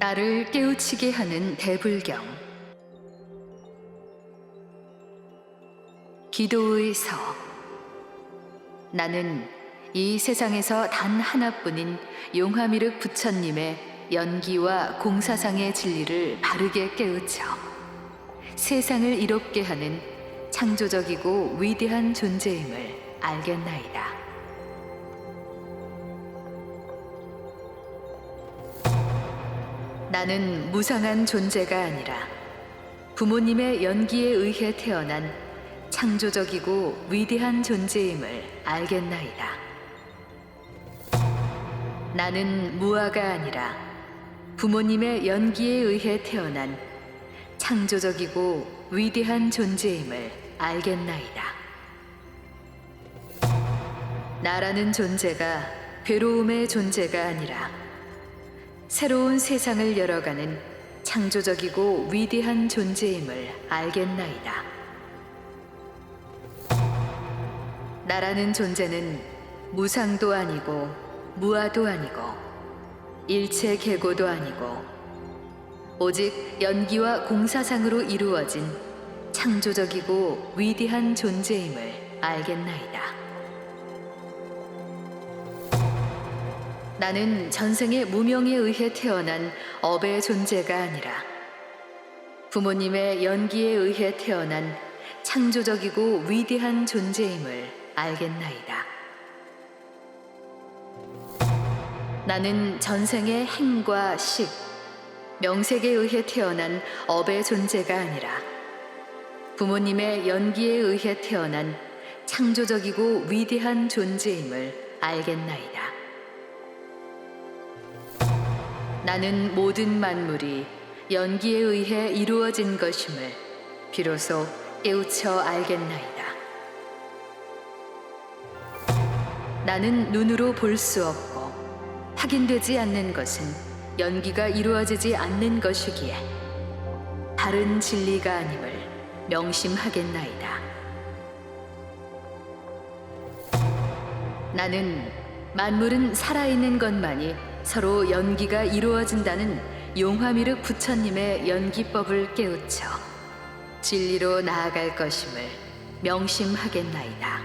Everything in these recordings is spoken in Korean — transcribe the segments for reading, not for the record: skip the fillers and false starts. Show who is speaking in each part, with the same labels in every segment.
Speaker 1: 나를 깨우치게 하는 대불경. 기도의 서. 나는 이 세상에서 단 하나뿐인 용화미륵 부처님의 연기와 공사상의 진리를 바르게 깨우쳐 세상을 이롭게 하는 창조적이고 위대한 존재임을 알겠나이다. 나는 무상한 존재가 아니라 부모님의 연기에 의해 태어난 창조적이고 위대한 존재임을 알겠나이다. 나는 무아가 아니라 부모님의 연기에 의해 태어난 창조적이고 위대한 존재임을 알겠나이다. 나라는 존재가 괴로움의 존재가 아니라 새로운 세상을 열어가는 창조적이고 위대한 존재임을 알겠나이다. 나라는 존재는 무상도 아니고 무아도 아니고 일체 계고도 아니고 오직 연기와 공사상으로 이루어진 창조적이고 위대한 존재임을 알겠나이다. 나는 전생의 무명에 의해 태어난 업의 존재가 아니라 부모님의 연기에 의해 태어난 창조적이고 위대한 존재임을 알겠나이다. 나는 전생의 행과 식, 명색에 의해 태어난 업의 존재가 아니라 부모님의 연기에 의해 태어난 창조적이고 위대한 존재임을 알겠나이다. 나는 모든 만물이 연기에 의해 이루어진 것임을 비로소 깨우쳐 알겠나이다. 나는 눈으로 볼 수 없고 확인되지 않는 것은 연기가 이루어지지 않는 것이기에 다른 진리가 아님을 명심하겠나이다. 나는 만물은 살아있는 것만이 서로 연기가 이루어진다는 용화미륵 부처님의 연기법을 깨우쳐 진리로 나아갈 것임을 명심하겠나이다.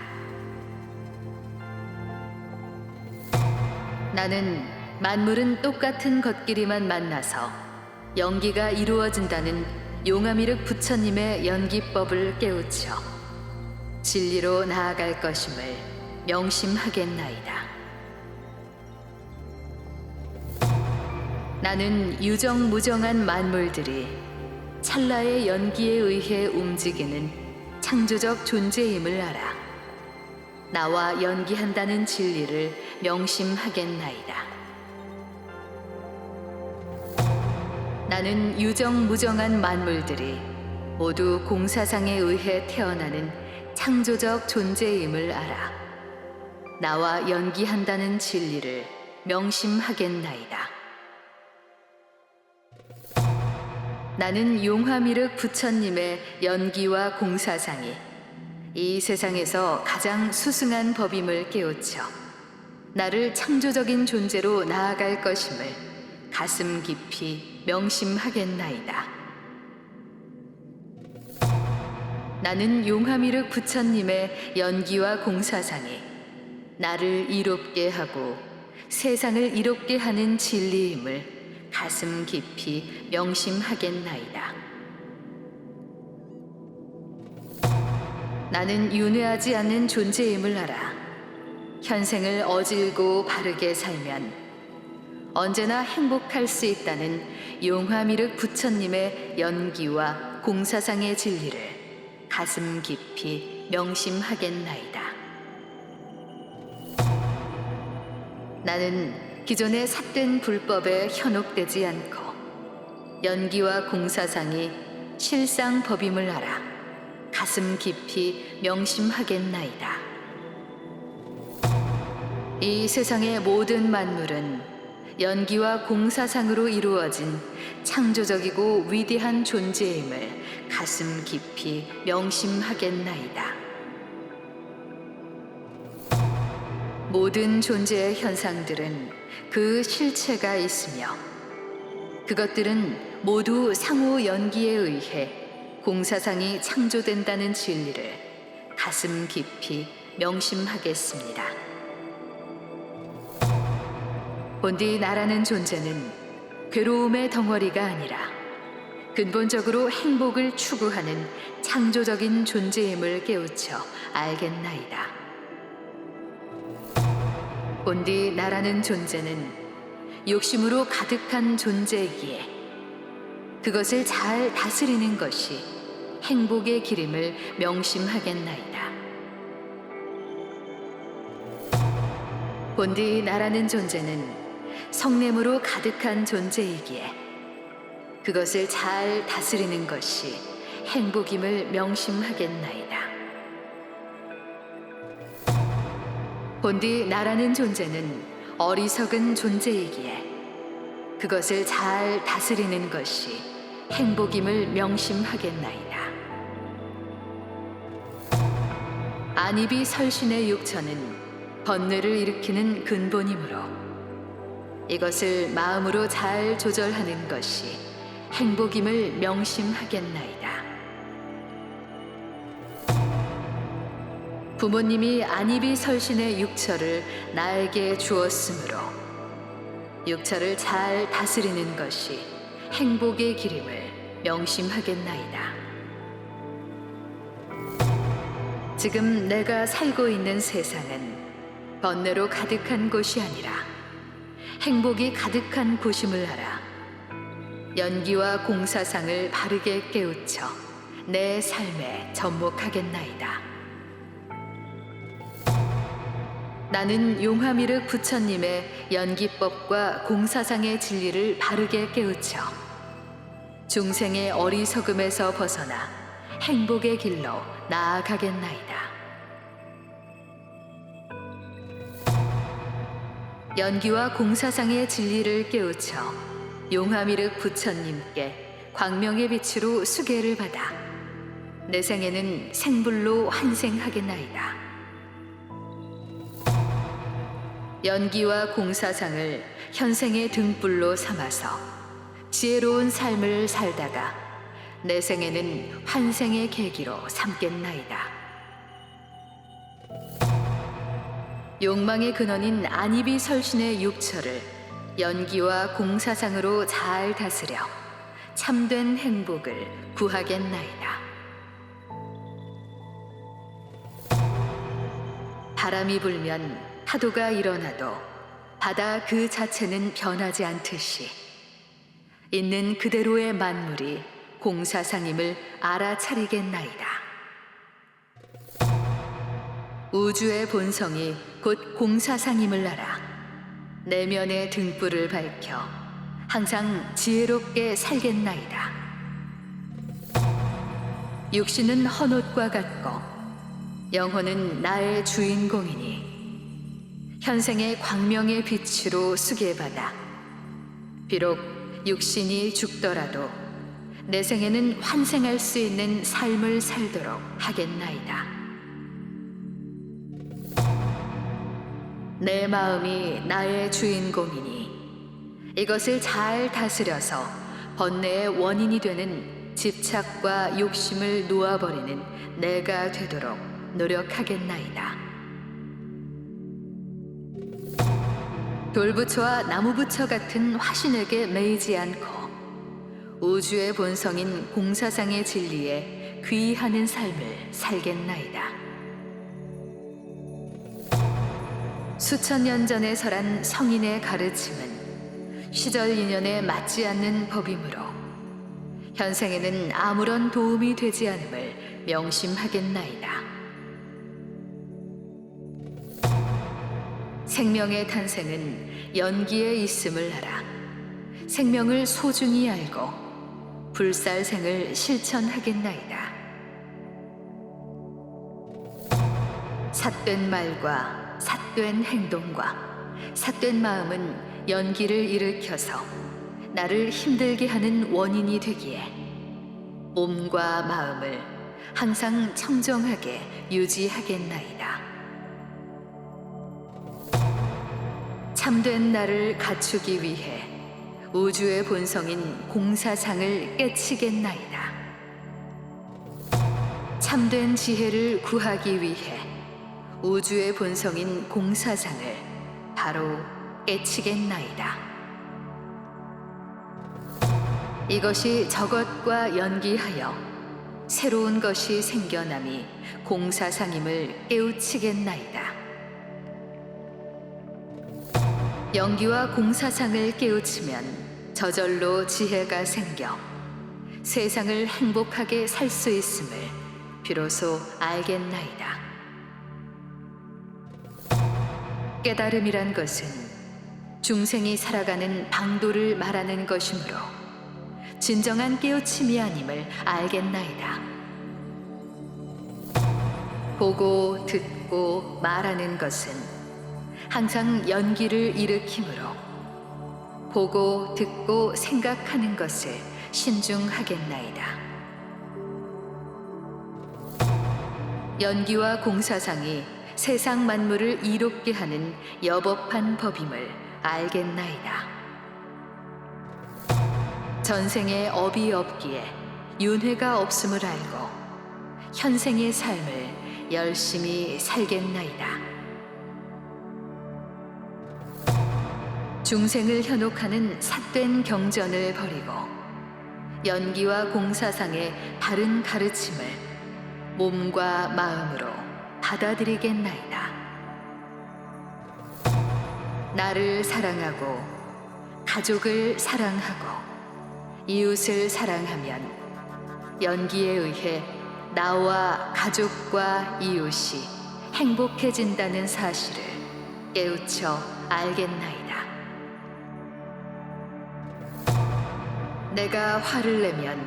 Speaker 1: 나는 만물은 똑같은 것끼리만 만나서 연기가 이루어진다는 용화미륵 부처님의 연기법을 깨우쳐 진리로 나아갈 것임을 명심하겠나이다. 나는 유정무정한 만물들이 찰나의 연기에 의해 움직이는 창조적 존재임을 알아 나와 연기한다는 진리를 명심하겠나이다. 나는 유정무정한 만물들이 모두 공사상에 의해 태어나는 창조적 존재임을 알아 나와 연기한다는 진리를 명심하겠나이다. 나는 용화미륵 부처님의 연기와 공사상이 이 세상에서 가장 수승한 법임을 깨우쳐 나를 창조적인 존재로 나아갈 것임을 가슴 깊이 명심하겠나이다. 나는 용화미륵 부처님의 연기와 공사상이 나를 이롭게 하고 세상을 이롭게 하는 진리임을 가슴 깊이 명심하겠나이다. 나는 윤회하지 않는 존재임을 알아 현생을 어질고 바르게 살면 언제나 행복할 수 있다는 용화미륵 부처님의 연기와 공사상의 진리를 가슴 깊이 명심하겠나이다. 나는 기존의 삿된 불법에 현혹되지 않고 연기와 공사상이 실상법임을 알아 가슴 깊이 명심하겠나이다. 이 세상의 모든 만물은 연기와 공사상으로 이루어진 창조적이고 위대한 존재임을 가슴 깊이 명심하겠나이다. 모든 존재의 현상들은 그 실체가 있으며 그것들은 모두 상호 연기에 의해 공사상이 창조된다는 진리를 가슴 깊이 명심하겠습니다. 본디 나라는 존재는 괴로움의 덩어리가 아니라 근본적으로 행복을 추구하는 창조적인 존재임을 깨우쳐 알겠나이다. 본디 나라는 존재는 욕심으로 가득한 존재이기에 그것을 잘 다스리는 것이 행복의 길임을 명심하겠나이다. 본디 나라는 존재는 성냄으로 가득한 존재이기에 그것을 잘 다스리는 것이 행복임을 명심하겠나이다. 본디 나라는 존재는 어리석은 존재이기에 그것을 잘 다스리는 것이 행복임을 명심하겠나이다. 안입이 설신의 육처는 번뇌를 일으키는 근본이므로 이것을 마음으로 잘 조절하는 것이 행복임을 명심하겠나이다. 부모님이 안입이 설신의 육처를 나에게 주었으므로 육처를 잘 다스리는 것이 행복의 길임을 명심하겠나이다. 지금 내가 살고 있는 세상은 번뇌로 가득한 곳이 아니라 행복이 가득한 곳임을 알아 연기와 공사상을 바르게 깨우쳐 내 삶에 접목하겠나이다. 나는 용화미륵 부처님의 연기법과 공사상의 진리를 바르게 깨우쳐 중생의 어리석음에서 벗어나 행복의 길로 나아가겠나이다. 연기와 공사상의 진리를 깨우쳐 용화미륵 부처님께 광명의 빛으로 수계를 받아 내 생에는 생불로 환생하겠나이다. 연기와 공사상을 현생의 등불로 삼아서 지혜로운 삶을 살다가 내 생에는 환생의 계기로 삼겠나이다. 욕망의 근원인 안입이 설신의 육처를 연기와 공사상으로 잘 다스려 참된 행복을 구하겠나이다. 바람이 불면 파도가 일어나도 바다 그 자체는 변하지 않듯이 있는 그대로의 만물이 공사상임을 알아차리겠나이다. 우주의 본성이 곧 공사상임을 알아 내면의 등불을 밝혀 항상 지혜롭게 살겠나이다. 육신은 헌옷과 같고 영혼은 나의 주인공이니 현생의 광명의 빛으로 수계받아 비록 육신이 죽더라도 내 생에는 환생할 수 있는 삶을 살도록 하겠나이다. 내 마음이 나의 주인공이니 이것을 잘 다스려서 번뇌의 원인이 되는 집착과 욕심을 놓아버리는 내가 되도록 노력하겠나이다. 돌부처와 나무부처 같은 화신에게 매이지 않고 우주의 본성인 공사상의 진리에 귀의하는 삶을 살겠나이다. 수천 년 전에 설한 성인의 가르침은 시절 인연에 맞지 않는 법이므로 현생에는 아무런 도움이 되지 않음을 명심하겠나이다. 생명의 탄생은 연기에 있음을 알아 생명을 소중히 알고 불살생을 실천하겠나이다. 삿된 말과 삿된 행동과 삿된 마음은 연기를 일으켜서 나를 힘들게 하는 원인이 되기에 몸과 마음을 항상 청정하게 유지하겠나이다. 참된 나를 갖추기 위해 우주의 본성인 공사상을 깨치겠나이다. 참된 지혜를 구하기 위해 우주의 본성인 공사상을 바로 깨치겠나이다. 이것이 저것과 연기하여 새로운 것이 생겨남이 공사상임을 깨우치겠나이다. 연기와 공사상을 깨우치면 저절로 지혜가 생겨 세상을 행복하게 살 수 있음을 비로소 알겠나이다. 깨달음이란 것은 중생이 살아가는 방도를 말하는 것이므로 진정한 깨우침이 아님을 알겠나이다. 보고 듣고 말하는 것은 항상 연기를 일으키므로 보고 듣고 생각하는 것을 신중하겠나이다. 연기와 공사상이 세상 만물을 이롭게 하는 여법한 법임을 알겠나이다. 전생에 업이 없기에 윤회가 없음을 알고 현생의 삶을 열심히 살겠나이다. 중생을 현혹하는 삿된 경전을 버리고 연기와 공사상의 바른 가르침을 몸과 마음으로 받아들이겠나이다. 나를 사랑하고 가족을 사랑하고 이웃을 사랑하면 연기에 의해 나와 가족과 이웃이 행복해진다는 사실을 깨우쳐 알겠나이다. 내가 화를 내면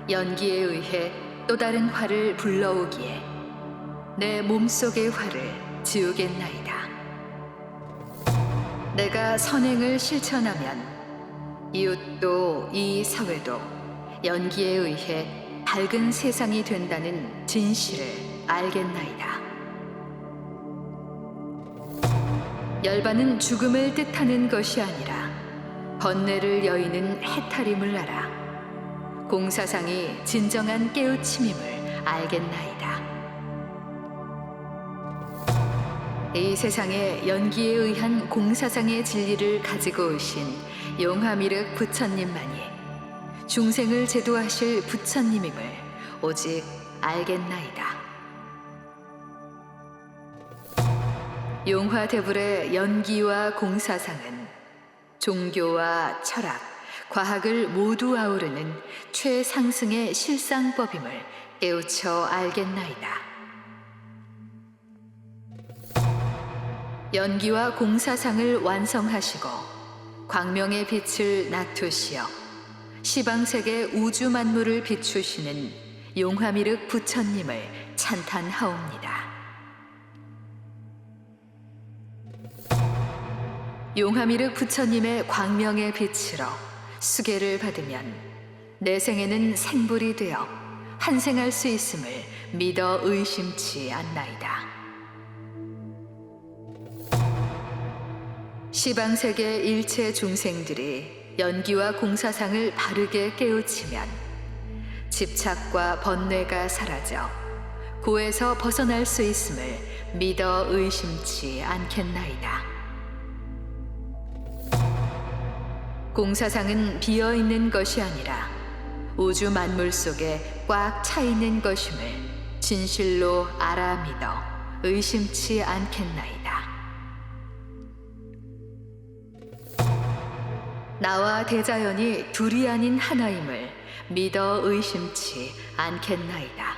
Speaker 1: 연기에 의해 또 다른 화를 불러오기에 내 몸속의 화를 지우겠나이다. 내가 선행을 실천하면 이웃도 이 사회도 연기에 의해 밝은 세상이 된다는 진실을 알겠나이다. 열반은 죽음을 뜻하는 것이 아니라 번뇌를 여의는 해탈임을 알아 공사상이 진정한 깨우침임을 알겠나이다. 이 세상에 연기에 의한 공사상의 진리를 가지고 오신 용화미륵 부처님만이 중생을 제도하실 부처님임을 오직 알겠나이다. 용화대불의 연기와 공사상은 종교와 철학, 과학을 모두 아우르는 최상승의 실상법임을 깨우쳐 알겠나이다. 연기와 공사상을 완성하시고 광명의 빛을 나투시어 시방세계 우주 만물을 비추시는 용화미륵 부처님을 찬탄하옵니다. 용화미륵 부처님의 광명의 빛으로 수계를 받으면 내생에는 생불이 되어 환생할 수 있음을 믿어 의심치 않나이다. 시방세계 일체 중생들이 연기와 공사상을 바르게 깨우치면 집착과 번뇌가 사라져 고에서 벗어날 수 있음을 믿어 의심치 않겠나이다. 공사상은 비어있는 것이 아니라 우주 만물 속에 꽉 차 있는 것임을 진실로 알아 믿어 의심치 않겠나이다. 나와 대자연이 둘이 아닌 하나임을 믿어 의심치 않겠나이다.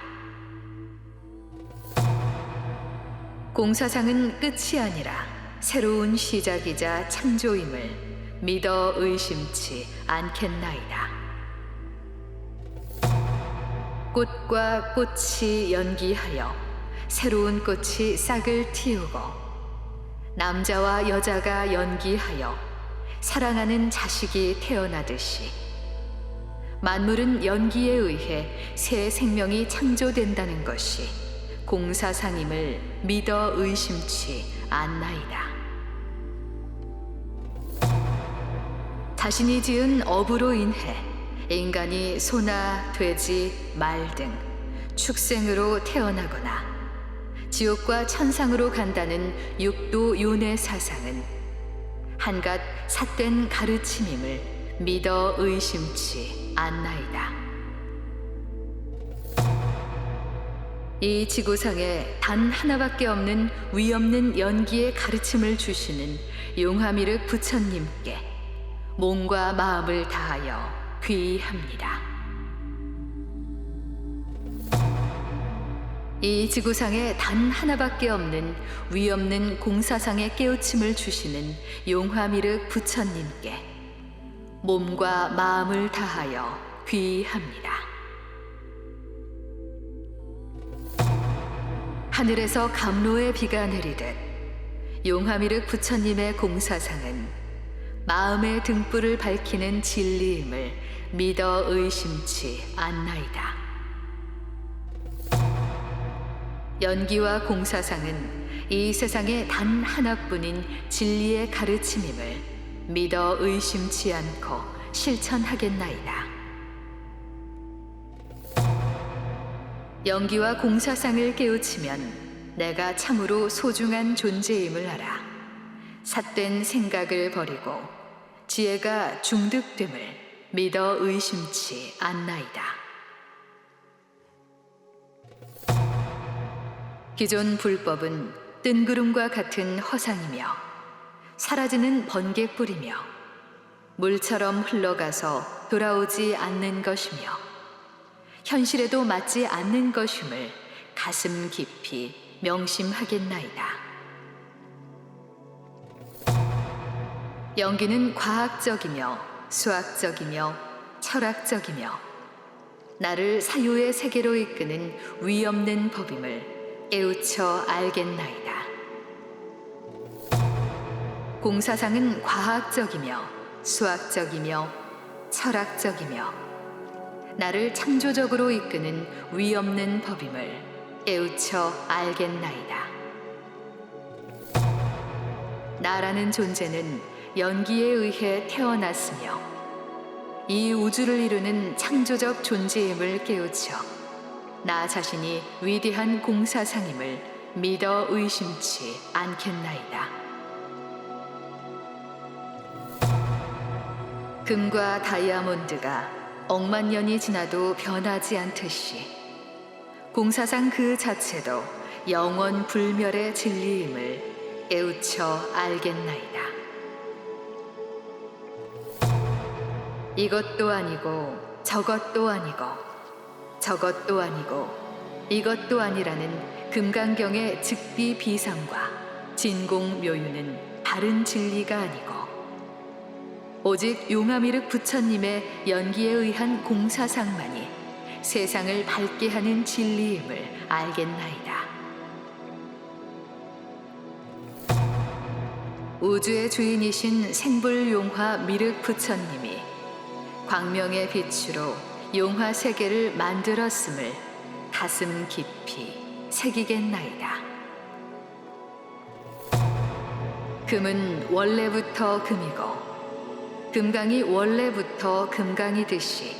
Speaker 1: 공사상은 끝이 아니라 새로운 시작이자 창조임을 믿어 의심치 않겠나이다. 꽃과 꽃이 연기하여 새로운 꽃이 싹을 틔우고 남자와 여자가 연기하여 사랑하는 자식이 태어나듯이 만물은 연기에 의해 새 생명이 창조된다는 것이 공사상임을 믿어 의심치 않나이다. 자신이 지은 업으로 인해 인간이 소나 돼지, 말 등 축생으로 태어나거나 지옥과 천상으로 간다는 육도 윤회 사상은 한갓 삿된 가르침임을 믿어 의심치 않나이다. 이 지구상에 단 하나밖에 없는 위없는 연기의 가르침을 주시는 용화미륵 부처님께 몸과 마음을 다하여 귀의합니다. 이 지구상에 단 하나밖에 없는 위없는 공사상의 깨우침을 주시는 용화미륵 부처님께 몸과 마음을 다하여 귀의합니다. 하늘에서 감로의 비가 내리듯 용화미륵 부처님의 공사상은 마음의 등불을 밝히는 진리임을 믿어 의심치 않나이다. 연기와 공사상은 이 세상에 단 하나뿐인 진리의 가르침임을 믿어 의심치 않고 실천하겠나이다. 연기와 공사상을 깨우치면 내가 참으로 소중한 존재임을 알아 삿된 생각을 버리고 지혜가 중득됨을 믿어 의심치 않나이다. 기존 불법은 뜬구름과 같은 허상이며 사라지는 번개불이며 물처럼 흘러가서 돌아오지 않는 것이며 현실에도 맞지 않는 것임을 가슴 깊이 명심하겠나이다. 연기는 과학적이며 수학적이며 철학적이며 나를 사유의 세계로 이끄는 위없는 법임을 깨우쳐 알겠나이다. 공사상은 과학적이며 수학적이며 철학적이며 나를 창조적으로 이끄는 위없는 법임을 깨우쳐 알겠나이다. 나라는 존재는 연기에 의해 태어났으며 이 우주를 이루는 창조적 존재임을 깨우쳐 나 자신이 위대한 공사상임을 믿어 의심치 않겠나이다. 금과 다이아몬드가 억만 년이 지나도 변하지 않듯이 공사상 그 자체도 영원 불멸의 진리임을 깨우쳐 알겠나이다. 이것도 아니고 저것도 아니고 저것도 아니고 이것도 아니라는 금강경의 즉비비상과 진공묘유는 다른 진리가 아니고 오직 용화미륵 부처님의 연기에 의한 공사상만이 세상을 밝게 하는 진리임을 알겠나이다. 우주의 주인이신 생불용화 미륵 부처님이 광명의 빛으로 용화 세계를 만들었음을 가슴 깊이 새기겠나이다. 금은 원래부터 금이고 금강이 원래부터 금강이듯이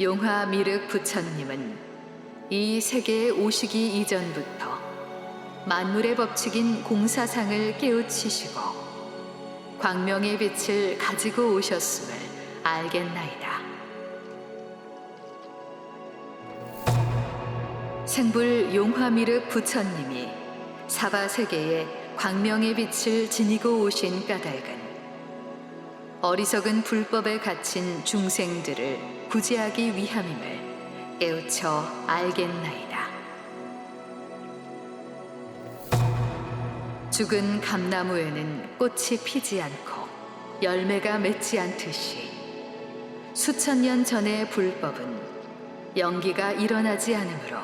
Speaker 1: 용화 미륵 부처님은 이 세계에 오시기 이전부터 만물의 법칙인 공사상을 깨우치시고 광명의 빛을 가지고 오셨음을 알겠나이다. 생불 용화 미륵 부처님이 사바세계에 광명의 빛을 지니고 오신 까닭은 어리석은 불법에 갇힌 중생들을 구제하기 위함임을 깨우쳐 알겠나이다. 죽은 감나무에는 꽃이 피지 않고 열매가 맺지 않듯이 수천 년 전의 불법은 연기가 일어나지 않으므로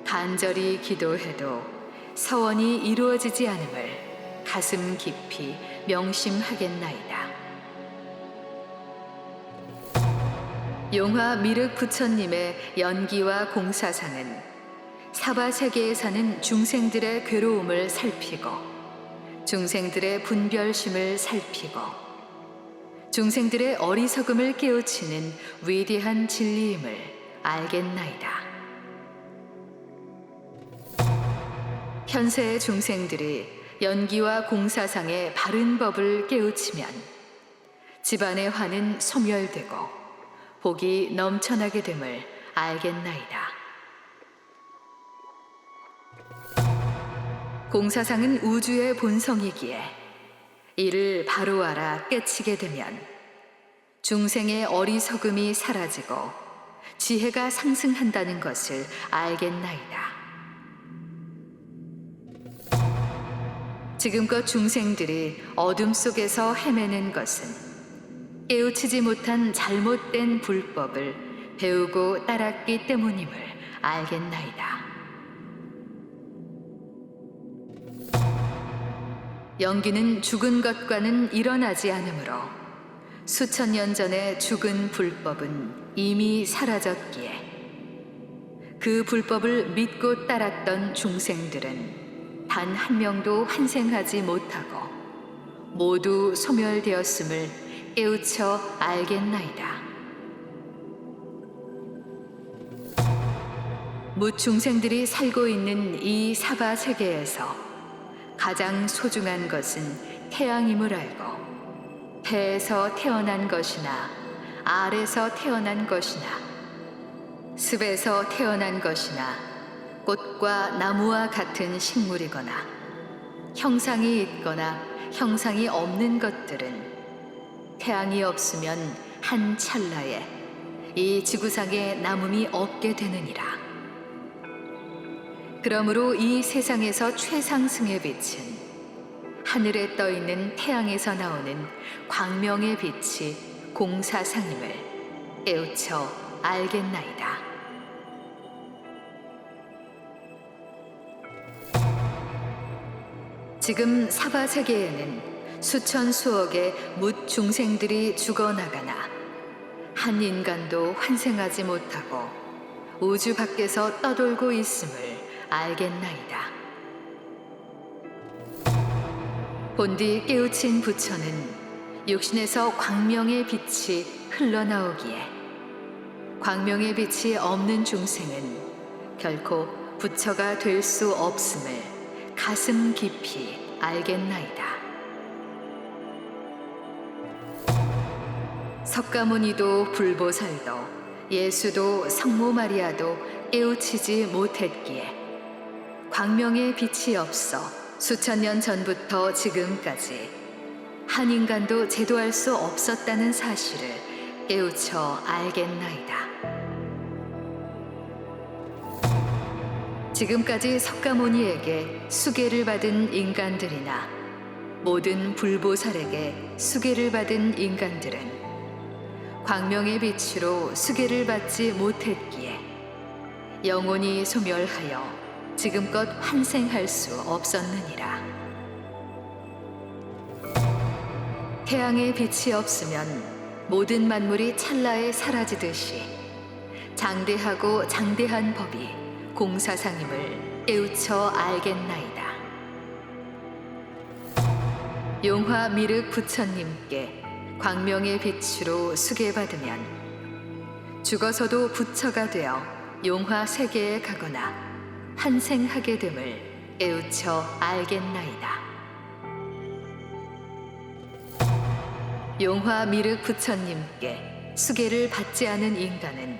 Speaker 1: 간절히 기도해도 서원이 이루어지지 않음을 가슴 깊이 명심하겠나이다. 용화 미륵 부처님의 연기와 공사상은 사바세계에 사는 중생들의 괴로움을 살피고 중생들의 분별심을 살피고 중생들의 어리석음을 깨우치는 위대한 진리임을 알겠나이다. 현세의 중생들이 연기와 공사상의 바른 법을 깨우치면 집안의 화는 소멸되고 복이 넘쳐나게 됨을 알겠나이다. 공사상은 우주의 본성이기에 이를 바로 알아 깨치게 되면 중생의 어리석음이 사라지고 지혜가 상승한다는 것을 알겠나이다. 지금껏 중생들이 어둠 속에서 헤매는 것은 깨우치지 못한 잘못된 불법을 배우고 따랐기 때문임을 알겠나이다. 연기는 죽은 것과는 일어나지 않으므로 수천 년 전에 죽은 불법은 이미 사라졌기에 그 불법을 믿고 따랐던 중생들은 단 한 명도 환생하지 못하고 모두 소멸되었음을 깨우쳐 알겠나이다. 무중생들이 살고 있는 이 사바 세계에서 가장 소중한 것은 태양임을 알고 태에서 태어난 것이나 알에서 태어난 것이나 습에서 태어난 것이나 꽃과 나무와 같은 식물이거나 형상이 있거나 형상이 없는 것들은 태양이 없으면 한 찰나에 이 지구상에 남음이 없게 되느니라. 그러므로 이 세상에서 최상승의 빛은 하늘에 떠 있는 태양에서 나오는 광명의 빛이 공사상임을 깨우쳐 알겠나이다. 지금 사바 세계에는 수천 수억의 뭇 중생들이 죽어나가나 한 인간도 환생하지 못하고 우주 밖에서 떠돌고 있음을 알겠나이다. 본디 깨우친 부처는 육신에서 광명의 빛이 흘러나오기에 광명의 빛이 없는 중생은 결코 부처가 될 수 없음을 가슴 깊이 알겠나이다. 석가모니도 불보살도 예수도 성모 마리아도 깨우치지 못했기에 광명의 빛이 없어 수천 년 전부터 지금까지 한 인간도 제도할 수 없었다는 사실을 깨우쳐 알겠나이다. 지금까지 석가모니에게 수계를 받은 인간들이나 모든 불보살에게 수계를 받은 인간들은 광명의 빛으로 수계를 받지 못했기에 영혼이 소멸하여 지금껏 환생할 수 없었느니라. 태양의 빛이 없으면 모든 만물이 찰나에 사라지듯이 장대하고 장대한 법이 공사상임을 깨우쳐 알겠나이다. 용화 미륵 부처님께 광명의 빛으로 수계받으면 죽어서도 부처가 되어 용화 세계에 가거나 환생하게 됨을 깨우쳐 알겠나이다. 용화 미륵 부처님께 수계를 받지 않은 인간은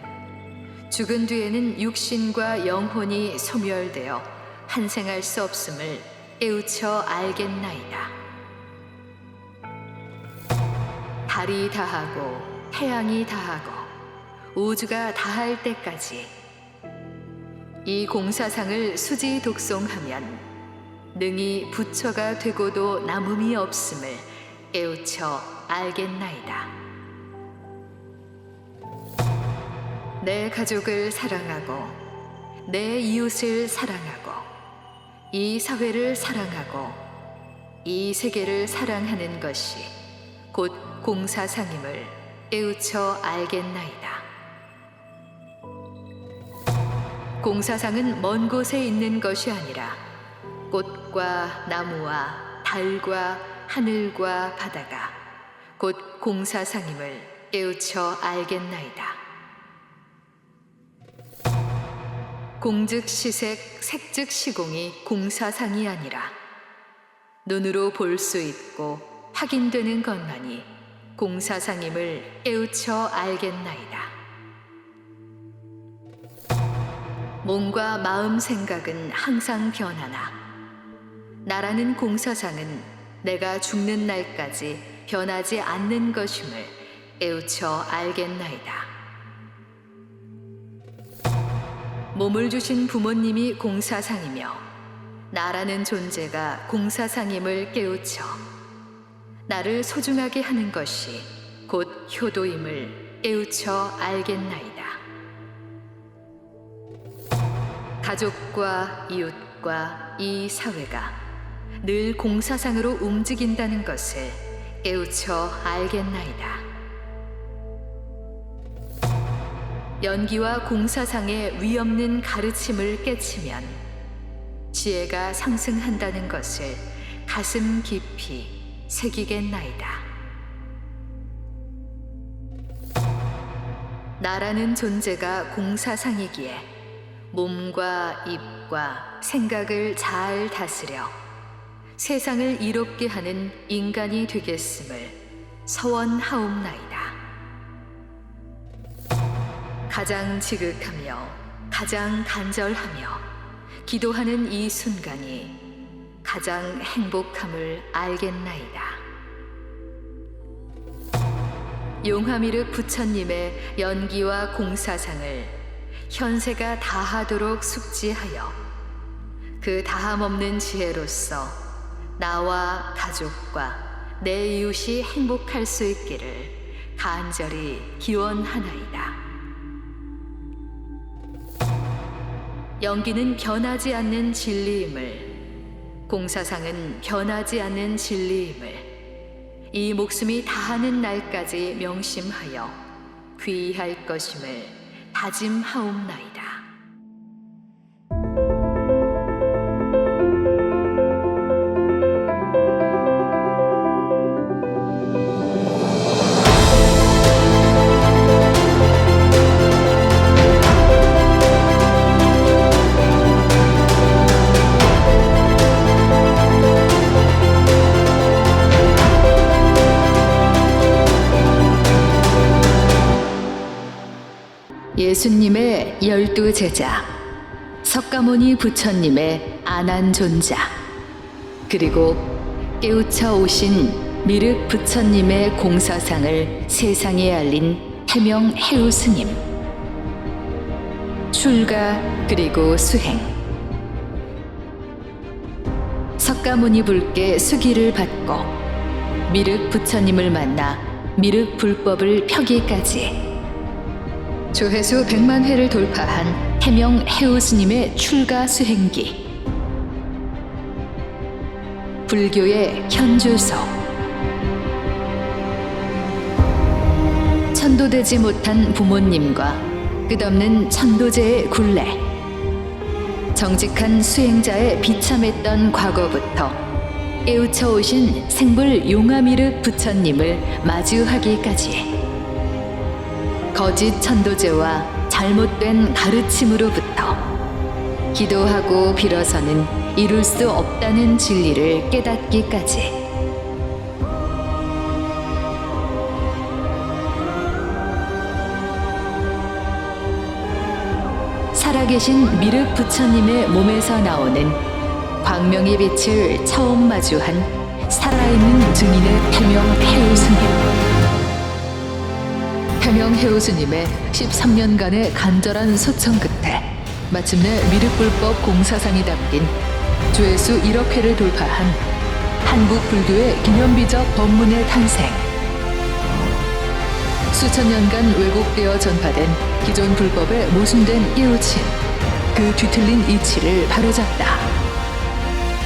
Speaker 1: 죽은 뒤에는 육신과 영혼이 소멸되어 환생할 수 없음을 깨우쳐 알겠나이다. 달이 다하고 태양이 다하고 우주가 다할 때까지 이 공사상을 수지 독송하면 능히 부처가 되고도 남음이 없음을 깨우쳐 알겠나이다. 내 가족을 사랑하고 내 이웃을 사랑하고 이 사회를 사랑하고 이 세계를 사랑하는 것이 곧 공사상임을 깨우쳐 알겠나이다. 공사상은 먼 곳에 있는 것이 아니라 꽃과 나무와 달과 하늘과 바다가 곧 공사상임을 깨우쳐 알겠나이다. 공즉시색 색즉시공이 공사상이 아니라 눈으로 볼 수 있고 확인되는 것만이 공사상임을 깨우쳐 알겠나이다. 몸과 마음 생각은 항상 변하나 나라는 공사상은 내가 죽는 날까지 변하지 않는 것임을 깨우쳐 알겠나이다. 몸을 주신 부모님이 공사상이며 나라는 존재가 공사상임을 깨우쳐 나를 소중하게 하는 것이 곧 효도임을 깨우쳐 알겠나이다. 가족과 이웃과 이 사회가 늘 공사상으로 움직인다는 것을 깨우쳐 알겠나이다. 연기와 공사상의 위없는 가르침을 깨치면 지혜가 상승한다는 것을 가슴 깊이 새기겠나이다. 나라는 존재가 공사상이기에 몸과 입과 생각을 잘 다스려 세상을 이롭게 하는 인간이 되겠음을 서원하옵나이다. 가장 지극하며 가장 간절하며 기도하는 이 순간이 가장 행복함을 알겠나이다. 용화미륵 부처님의 연기와 공사상을 현세가 다하도록 숙지하여 그 다함없는 지혜로서 나와 가족과 내 이웃이 행복할 수 있기를 간절히 기원하나이다. 연기는 변하지 않는 진리임을, 공사상은 변하지 않는 진리임을 이 목숨이 다하는 날까지 명심하여 귀의할 것임을 다짐하옵나이다. 예수님의 12제자, 석가모니 부처님의 안한존자, 그리고 깨우쳐 오신 미륵 부처님의 공사상을 세상에 알린 태명 해우 스님. 출가 그리고 수행. 석가모니 불께 수기를 받고 미륵 부처님을 만나 미륵 불법을 펴기까지 조회수 100만 회를 돌파한 태명 해우 스님의 출가 수행기. 불교의 현주소. 천도되지 못한 부모님과 끝없는 천도제의 굴레. 정직한 수행자의 비참했던 과거부터 깨우쳐 오신 생불 용화미륵 부처님을 마주하기까지. 거짓 천도제와 잘못된 가르침으로부터 기도하고 빌어서는 이룰 수 없다는 진리를 깨닫기까지. 살아계신 미륵 부처님의 몸에서 나오는 광명의 빛을 처음 마주한 살아있는 증인의 태명 해우 스님. 태명 해우 스님의 13년간의 간절한 소청 끝에 마침내 미륵불법 공사상이 담긴 조회수 1억 회를 돌파한 한국 불교의 기념비적 법문의 탄생. 수천 년간 왜곡되어 전파된 기존 불법의 모순된 깨우침, 그 뒤틀린 이치를 바로잡다.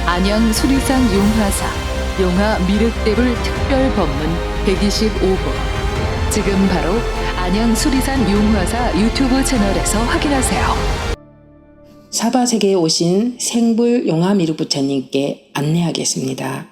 Speaker 1: 안양 수리산 용화사 용화 미륵대불 특별 법문 125부. 지금 바로 안양 수리산 용화사 유튜브 채널에서 확인하세요.
Speaker 2: 사바세계에 오신 생불 용화미륵 부처님께 안내하겠습니다.